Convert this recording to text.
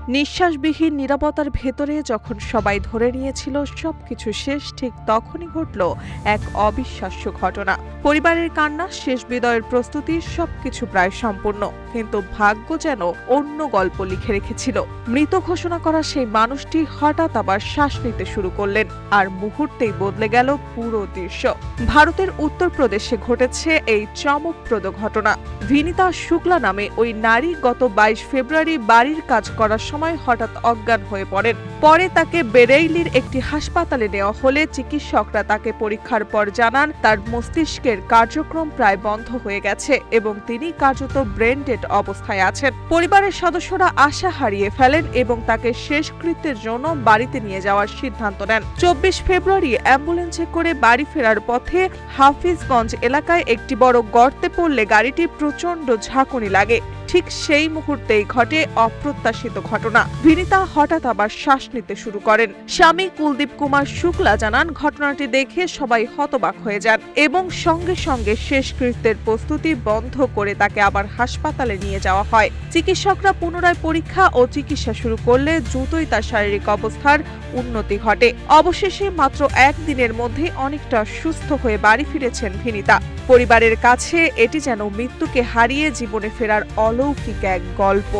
নিঃশ্বাসবিহীন নীরবতার ভেতরে যখন সবাই ধরে নিয়েছিল সবকিছু শেষ, ঠিক তখনই ঘটল এক অবিশ্বাস্য ঘটনা। পরিবারের কান্না, শেষ বিদায়ের প্রস্তুতি, সবকিছু প্রায় সম্পূর্ণ, কিন্তু ভাগ্য যেন অন্য গল্প লিখে রেখেছিল। মৃত ঘোষণা করা সেই মানুষটি হঠাৎ আবার শ্বাস নিতে শুরু করলেন, আর মুহূর্তেই বদলে গেল পুরো দৃশ্য। ভারতের উত্তরপ্রদেশে ঘটেছে এই চমকপ্রদ ঘটনা। ভিনিতা শুক্লা নামে ওই নারী গত 22 ফেব্রুয়ারি বাড়ির কাজ করার সময় হঠাৎ অজ্ঞান হয়ে পড়েন। পরে তাকে বেরেইলির একটি হাসপাতালে নেওয়া হলে চিকিৎসকরা তাকে পরীক্ষার পর জানান তার মস্তিষ্কের কার্যক্রম প্রায় বন্ধ হয়ে গেছে এবং তিনি কার্যত ব্রেন ডেড অবস্থায় আছেন। পরিবারের সদস্যরা আশা হারিয়ে ফেলেন এবং তাকে শেষকৃত্যের জন্য বাড়িতে নিয়ে যাওয়ার সিদ্ধান্ত নেন। 24 ফেব্রুয়ারি অ্যাম্বুলেন্সে করে বাড়ি ফেরার পথে হাফিজগঞ্জ এলাকায় একটি বড় গর্তে পড়লে গাড়িটি প্রচণ্ড ঝাঁকুনি লাগে। ঠিক সেই মুহূর্তেই ঘটে অপ্রত্যাশিত ঘটনা। ভিনিতা হঠাৎ আবার শ্বাস নিতে শুরু করেন। স্বামী কুলদীপ কুমার শুক্লা জানান, ঘটনাটি দেখে সবাই হতবাক হয়ে যান এবং সঙ্গে সঙ্গে শেষকৃত্যের প্রস্তুতি বন্ধ করে তাকে আবার হাসপাতালে নিয়ে যাওয়া হয়। চিকিৎসকরা পুনরায় পরীক্ষা ও চিকিৎসা শুরু করলে দ্রুতই তার শারীরিক অবস্থার উন্নতি ঘটে। অবশেষে মাত্র একদিনের মধ্যে অনেকটা সুস্থ হয়ে বাড়ি ফিরেছেন ভিনিতা। পরিবারের কাছে এটি যেন মৃত্যুকে হারিয়ে জীবনে ফেরার অলৌকিক এক গল্প।